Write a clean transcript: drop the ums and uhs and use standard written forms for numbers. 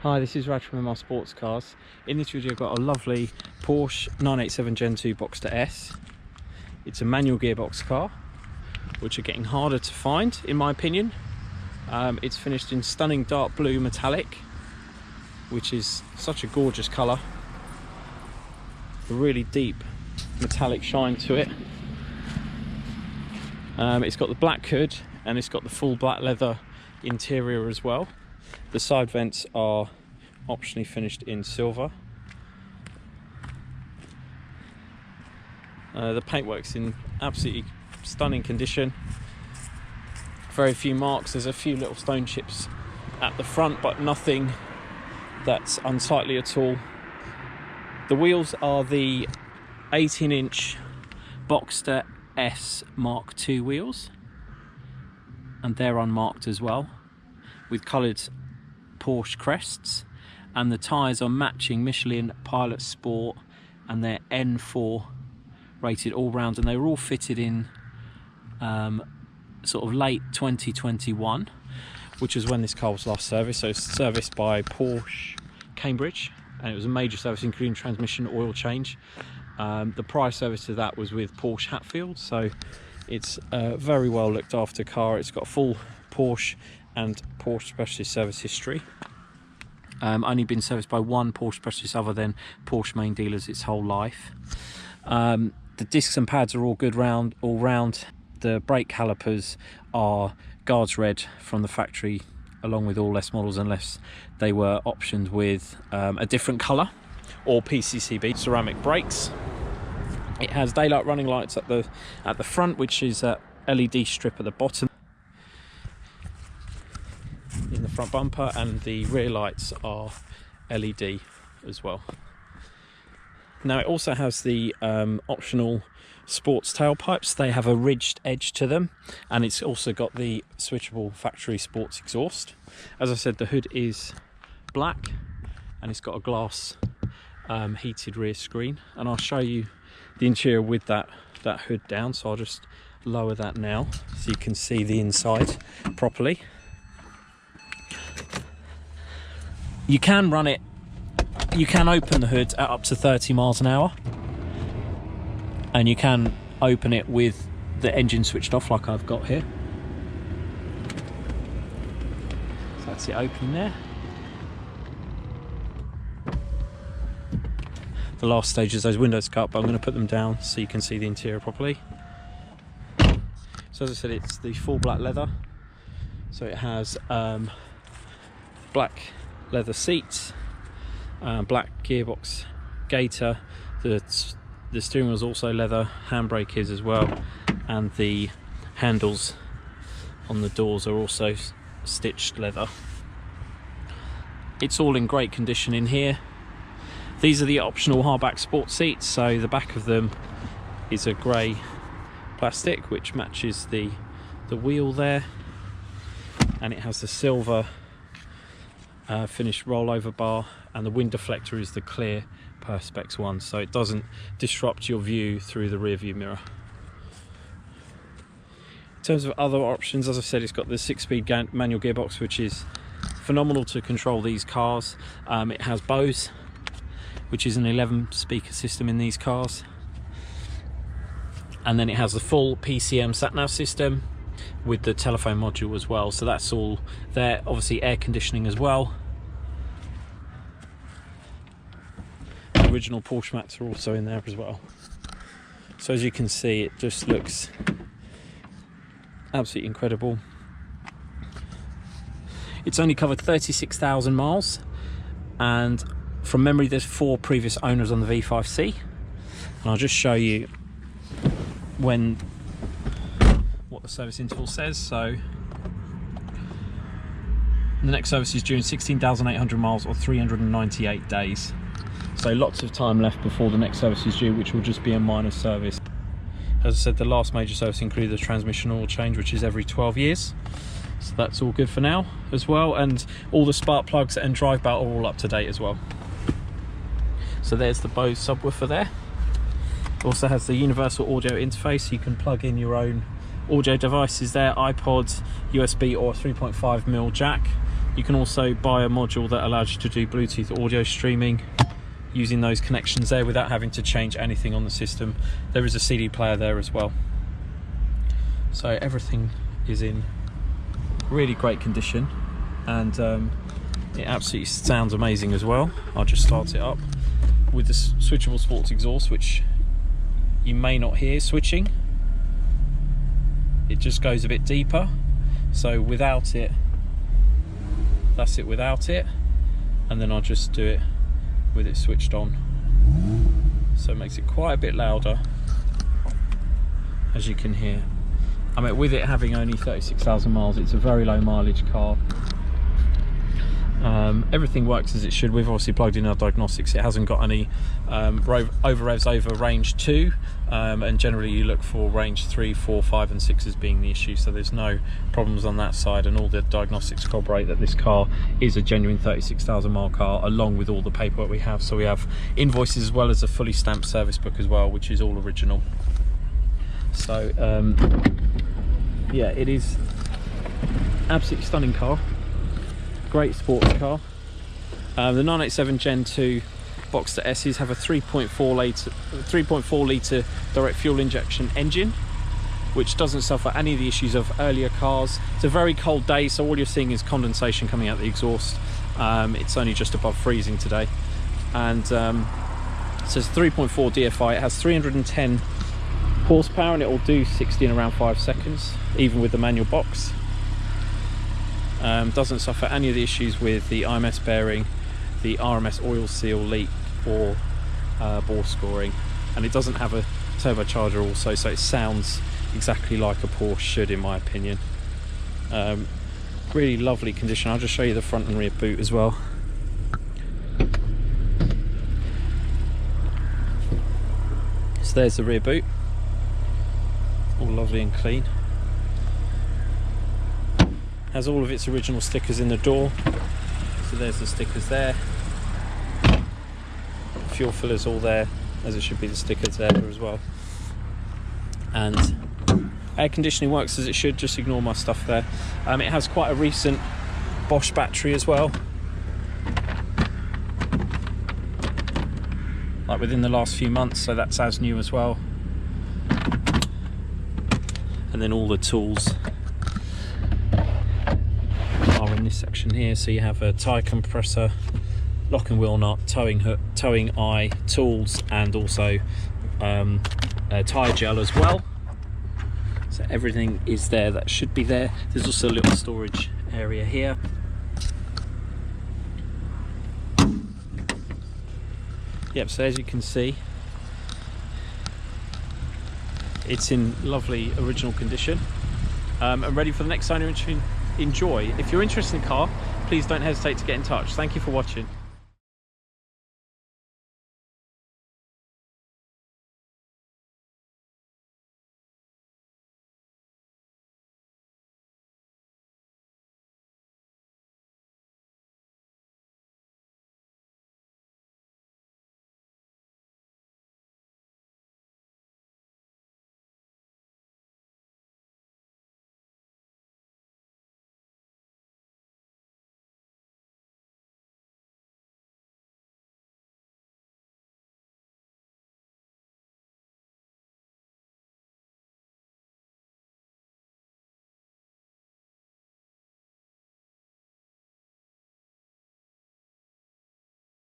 Hi, this is Raj from Sportscars. In this video I've got a lovely Porsche 987 Gen 2 Boxster S. It's a manual gearbox car, which are getting harder to find in my opinion. It's finished in stunning dark blue metallic, which is such a gorgeous colour. A really deep metallic shine to it. It's got the black hood and it's got the full black leather interior as well. The side vents are optionally finished in silver. The paintwork's in absolutely stunning condition. Very few marks. There's a few little stone chips at the front, but nothing that's unsightly at all. The wheels are the 18-inch Boxster S Mark II wheels, and they're unmarked as well, with coloured Porsche crests, and the tyres are matching Michelin Pilot Sport, and they're N4 rated all round, and they were all fitted in sort of late 2021, which is when this car was last serviced. So it's serviced by Porsche Cambridge, and it was a major service including transmission oil change. The prior service to that was with Porsche Hatfield, so it's a very well looked after car. It's got full Porsche and Porsche specialist service history. Only been serviced by one Porsche specialist other than Porsche main dealers its whole life. The discs and pads are all good all round. The brake calipers are guards red from the factory, along with all S models, unless they were optioned with a different colour or PCCB ceramic brakes. It has daylight running lights at the front, which is a LED strip at the bottom in the front bumper, and the rear lights are LED as well. Now it also has the optional sports tailpipes. They have a ridged edge to them, and it's also got the switchable factory sports exhaust. As I said, the hood is black and it's got a glass heated rear screen, and I'll show you the interior with that hood down. So I'll just lower that now so you can see the inside properly. You can run it, you can open the hood at up to 30 miles an hour, and you can open it with the engine switched off like I've got here. So that's it opening there. The last stage is those windows cut, but I'm going to put them down so you can see the interior properly. So as I said, it's the full black leather. So it has black leather seats, black gearbox gaiter. The steering wheel is also leather, handbrake is as well, and the handles on the doors are also stitched leather. It's all in great condition in here. These are the optional hardback sports seats, so the back of them is a grey plastic which matches the wheel there, and it has the silver finished rollover bar, and the wind deflector is the clear Perspex one, so it doesn't disrupt your view through the rear view mirror. In terms of other options, as I said, it's got the 6-speed manual gearbox, which is phenomenal to control these cars. It has BOSE, which is an 11-speaker system in these cars, and then it has the full PCM sat-nav system with the telephone module as well, so that's all there. Obviously air conditioning as well. The original Porsche mats are also in there as well. So as you can see, it just looks absolutely incredible. It's only covered 36,000 miles, and from memory there's 4 previous owners on the V5C, and I'll just show you what the service interval says. So the next service is due in 16,800 miles or 398 days. So lots of time left before the next service is due, which will just be a minor service. As I said, the last major service included the transmission oil change, which is every 12 years. So that's all good for now as well, and all the spark plugs and drive belt are all up to date as well. So there's the BOSE subwoofer there. It also has the universal audio interface, so you can plug in your own audio devices there, iPod, USB or 3.5mm jack You can also buy a module that allows you to do Bluetooth audio streaming using those connections there without having to change anything on the system. There is a CD player there as well. So everything is in really great condition, and it absolutely sounds amazing as well. I'll just start it up with the Switchable Sports exhaust, which you may not hear switching. It just goes a bit deeper. So without it, that's it without it, and then I'll just do it with it switched on. So it makes it quite a bit louder, as you can hear. I mean, with it having only 36,000 miles, it's a very low mileage car. Everything works as it should. We've obviously plugged in our diagnostics. It hasn't got any over revs over range 2, and generally you look for range 3, 4, 5 and 6 as being the issue, so there's no problems on that side, and all the diagnostics corroborate that this car is a genuine 36,000 mile car, along with all the paperwork we have. So we have invoices as well as a fully stamped service book as well, which is all original. So yeah, it is absolutely stunning car. Great sports car. The 987 Gen 2 Boxster S's have a 3.4 litre direct fuel injection engine, which doesn't suffer any of the issues of earlier cars. It's a very cold day, so all you're seeing is condensation coming out the exhaust. It's only just above freezing today, and so it's 3.4 DFI. It has 310 horsepower, and it will do 60 in around 5 seconds, even with the manual box. Doesn't suffer any of the issues with the IMS bearing, the RMS oil seal leak, or bore scoring, and it doesn't have a turbocharger also, so it sounds exactly like a Porsche should, in my opinion. Really lovely condition. I'll just show you the front and rear boot as well. So there's the rear boot, all lovely and clean. Has all of its original stickers in the door, so there's the stickers there. Fuel filler's all there, as it should be. The stickers there as well, and air conditioning works as it should. Just ignore my stuff there. It has quite a recent Bosch battery as well, like within the last few months, so that's as new as well. And then all the tools are in this section here. So you have a tyre compressor, lock and wheel nut, towing hook, towing eye, tools, and also tyre gel as well. So everything is there that should be there. There's also a little storage area here. Yep, so as you can see, it's in lovely original condition, and ready for the next time you're interested. Enjoy. If you're interested in the car, please don't hesitate to get in touch. Thank you for watching.